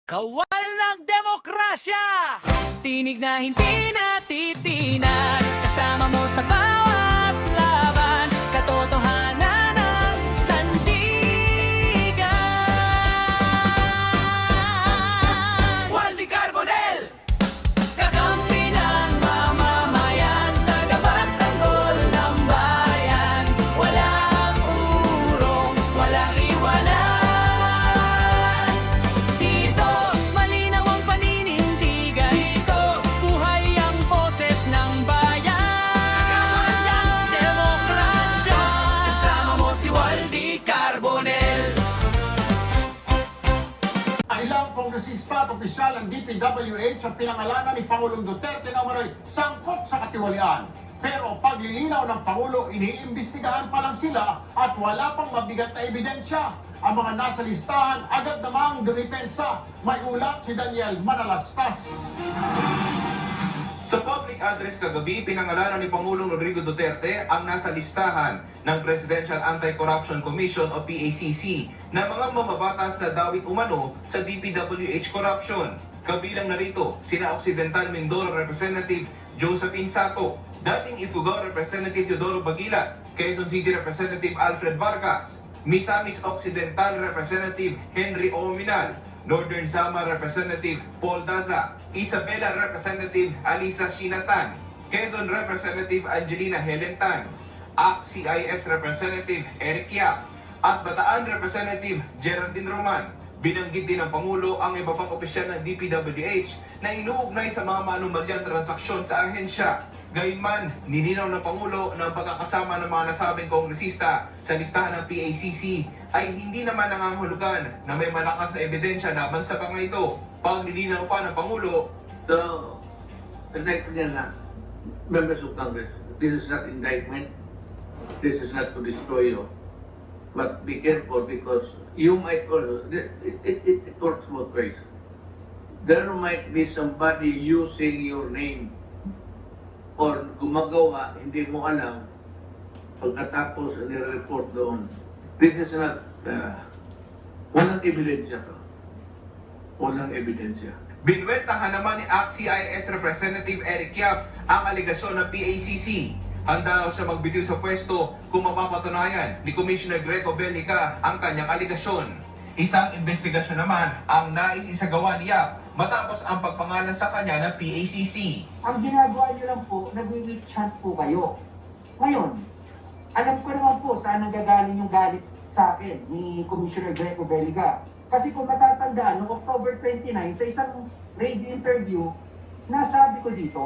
Kawal ng demokrasya! Tinig na hindi natitinan, kasama mo sa bawat laban, katotohanan ng sandigan. Waldi Carbonel! Kakampi ng mamamayan, tagapagtanggol ng bayan, walang urong, walang iwanan. Dito, malinaw ang paninindigan. Dito, buhay ang boses ng bayan. Ng demokrasya, kasama mo si Waldi Carbonel. Ang ilang kongresista at opisyal ng DPWH ang pinangalanan ni Pangulong Duterte na umano'y sangkot sa katiwalian. Pero paglilinaw ng Pangulo, iniimbestigahan pa lang sila at wala pang mabigat na ebidensya. Ang mga nasa listahan agad namang dumipensa. May ulat si Daniel Manalastas. Sa public address kagabi, pinangalanan ni Pangulong Rodrigo Duterte ang nasa listahan ng Presidential Anti-Corruption Commission o PACC na mga mamabatas na dawit umano sa DPWH corruption. Kabilang narito, sina Occidental Mindoro Representative Josephine Sato, dating Ifugao Representative Teodoro Bagilat, Quezon City Representative Alfred Vargas, Misamis Occidental Representative Henry Ominal, Northern Samar Representative Paul Daza, Isabela Representative Alisa Shinatan, Quezon Representative Angelina Helentan, ACT-CIS Representative Eric Yap, at Bataan Representative Geraldine Roman. Binanggit din ng Pangulo ang iba pang opisyal ng DPWH na inuugnay sa mga maanumalyang transaksyon sa ahensya. Gayunman, nilinaw ng Pangulo na ang pagkakasama ng mga nasabing kongresista sa listahan ng PACC ay hindi naman nangangahulugan na may malakas na ebidensya laban sa mga ito. Pagnilinaw pa ng Pangulo, So, connect again na, members of Congress, this is not indictment, this is not to destroy you, but be careful because you might also, it works both ways. There might be somebody using your name or gumagawa, hindi mo alam, pagkatapos nire-report doon. This is not, walang ebidensya to. Walang ebidensya. binwentahan naman ni ACT-CIS Representative Eric Yap ang aligasyon ng PACC. Handa raw siya magbitiw sa pwesto kung mapapatunayan ni Commissioner Greco Bellica ang kanyang aligasyon. Isang investigasyon naman ang nais isagawa ni Yap matapos ang pagpangalan sa kanya ng PACC. Ang ginagawa niyo lang po, nag-witch hunt po kayo. Ngayon, alam ko naman po saan nanggagaling yung galit sa akin ni Commissioner Greco Bellica. Kasi kung matatandaan, noong October 29, sa isang radio interview, nasabi ko dito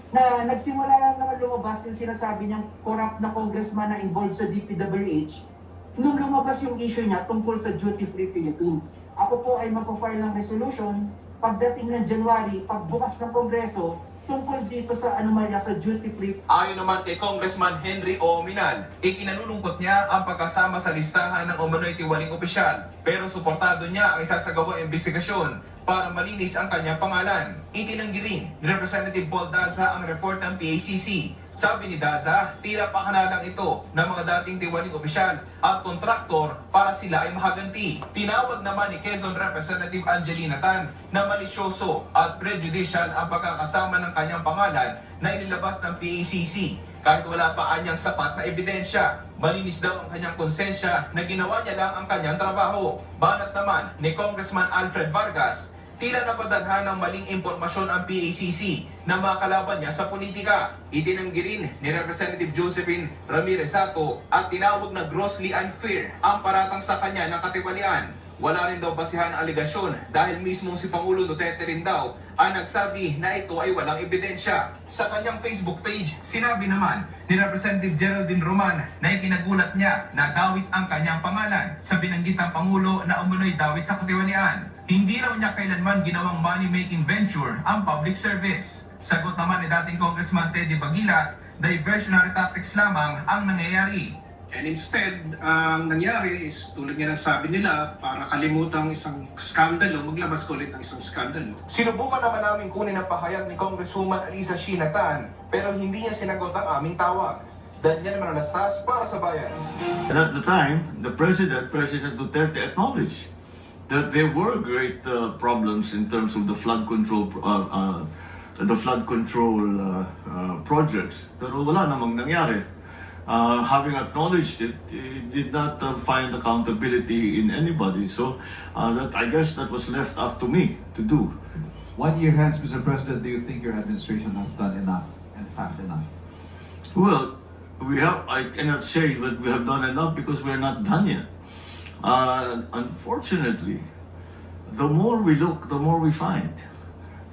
na nagsimula lang naman lumabas yung sinasabi niyang corrupt na congressman na involved sa DPWH nung lumabas yung issue niya tungkol sa duty-free Philippines. Ako po ay magpo-file ng resolution pagdating ng January, pagbukas ng Kongreso, tungkol dito sa anomalya sa duty-free. Ayon naman kay Congressman Henry Ominal, ikinalulungkot niya ang pagkasama sa listahan ng umano'y tiwaling opisyal, pero suportado niya ang isasagawang investigasyon para malinis ang kanyang pangalan. Itinanggi rin ni Representative Paul Daza ang report ng PACC. Sabi ni Daza, tila pakanalang ito ng mga dating tiwaling opisyal at kontraktor para sila ay mahaganti. Tinawag naman ni Quezon Representative Angelina Tan na malisyoso at prejudicial ang pagkakasama ng kanyang pangalan na inilabas ng PACC. Kahit wala pa anyang sapat na ebidensya, malinis daw ang kanyang konsensya na ginawa niya lang ang kanyang trabaho. Banat naman ni Congressman Alfred Vargas, tila napadaghan ng maling impormasyon ang PACC na mga kalaban niya sa politika. Itinanggi rin ni Representative Josephine Ramirez Sato at tinawag na grossly unfair ang paratang sa kanya ng katiwalian. Wala rin daw basihan ang aligasyon dahil mismo si Pangulo Duterte rin daw ang nagsabi na ito ay walang ebidensya. Sa kanyang Facebook page, sinabi naman ni Representative Geraldine Roman na ikinagulat niya na dawit ang kanyang pangalan sa binanggitang Pangulo na umunoy dawit sa katiwalian. Hindi raw niya kailanman ginawang money-making venture ang public service. Sagot naman ni dating Congressman Teddy Bagilat, diversionary tactics lamang ang nangyayari. And instead, ang nangyari is tulad nga ng sabi nila, para kalimutang isang skandalo, maglabas ko ulit ng isang skandalo. Sinubukan naman namin kunin ang pahayag ni Congresswoman Alisa Shinatan pero hindi niya sinagot ang aming tawag. Daniel Manalastas para sa Bayan. And at the time, President Duterte acknowledged that there were great problems in terms of the flood control projects. Pero wala namang nangyari. Having acknowledged it, did not find accountability in anybody. So that I guess that was left up to me to do. 1 year hence, Mr. President, do you think your administration has done enough and fast enough? Well, I cannot say that we have done enough because we're not done yet. Unfortunately, the more we look, the more we find.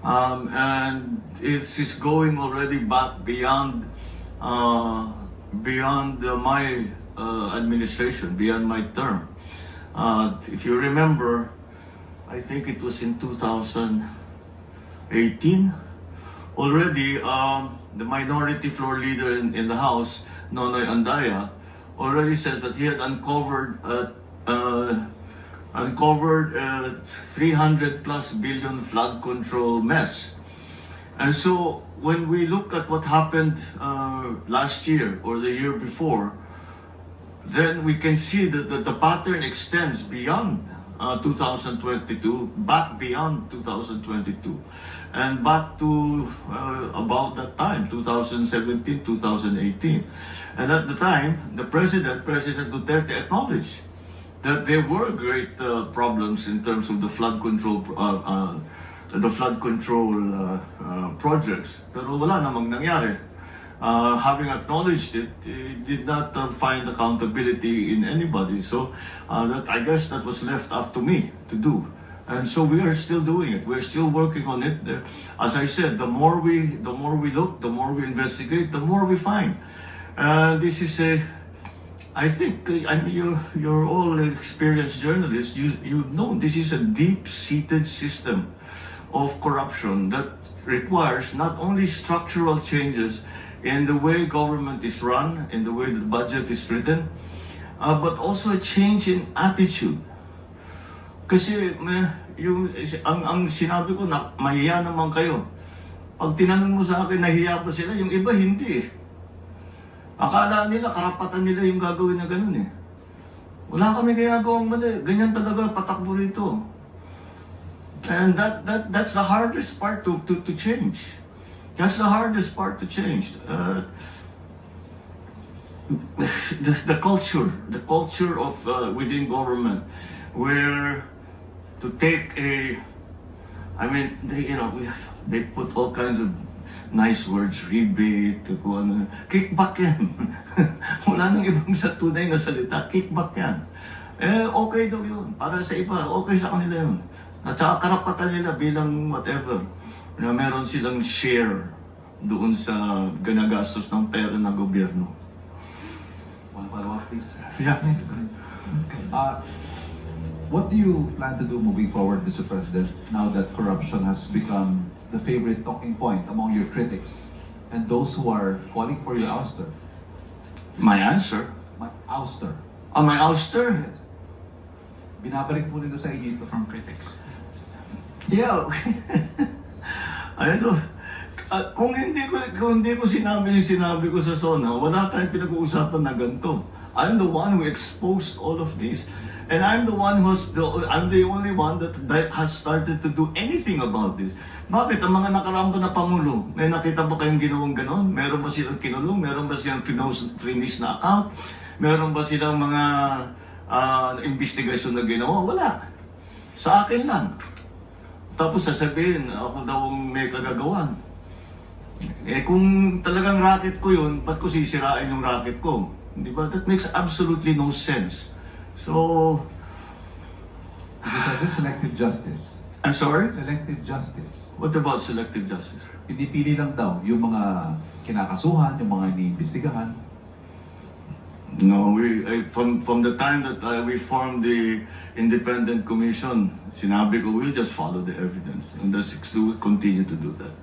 And it's going already back beyond my administration, beyond my term. If you remember, I think it was in 2018, already the minority floor leader in the House, Nonoy Andaya, already says that he had uncovered 300 plus billion flood control mess. And so when we look at what happened last year or the year before, then we can see that the pattern extends beyond 2022, back beyond 2022, and back to about that time, 2017, 2018. And at the time, President Duterte, acknowledged that there were great problems in terms of the flood control projects. Pero wala namang nangyari. Having acknowledged it, did not find accountability in anybody. So that I guess that was left up to me to do. And so we are still doing it. We're still working on it. As I said, the more we look, the more we investigate, the more we find. This is I think, I mean, you're all experienced journalists. You know this is a deep-seated system of corruption that requires not only structural changes in the way government is run, in the way the budget is written, but also a change in attitude. Kasi ang sinabi ko, na mahiya naman kayo. Pag tinanong mo sa akin, nahiya ba sila? Yung iba, hindi. Akala nila, karapatan nila yung gagawin na ganun eh. Wala kami ginagawang mali. Ganyan talaga patakbo rito. And that's the hardest part to change. That's the hardest part to change. The culture of within government, where to take they put all kinds of nice words, rebate, kickback yan. Wala nang ibang sa tunay na salita, kickback yan. Okay daw yun. Para sa iba, okay sa kanila yun. At saka karapatan nila bilang whatever, na meron silang share doon sa ganagastos ng pera ng gobyerno. One follow-up, please. Yeah. What do you plan to do moving forward, Mr. President, now that corruption has become the favorite talking point among your critics and those who are calling for your ouster? My answer? My ouster. My ouster? Yes. Binabalik po nila sa inyo ito from critics. Yeah. Kung hindi ko sinabi yung sinabi ko sa SONA, wala tayong pinag-uusapan na ganito. I'm the one who exposed all of this. And I'm the only one that has started to do anything about this. Bakit? Ang mga nakaramba na Pangulo, may nakita ba kayong ginawang ganon? Meron ba silang kinulong? Meron ba silang freeze na account? Meron ba silang mga investigasyon na ginawa? Wala. Sa akin lang. Tapos sasabihin, ako daw ang may kagagawan. Kung talagang racket ko yun, ba't ko sisirain yung racket ko? Di ba? That makes absolutely no sense. So... Mr. President, selective justice. I'm sorry? Selective justice. What about selective justice? Pinipili lang daw yung mga kinakasuhan, yung mga iniimbestigahan. No, from the time that we formed the independent commission, sinabi ko, we'll just follow the evidence. And we'll continue to do that.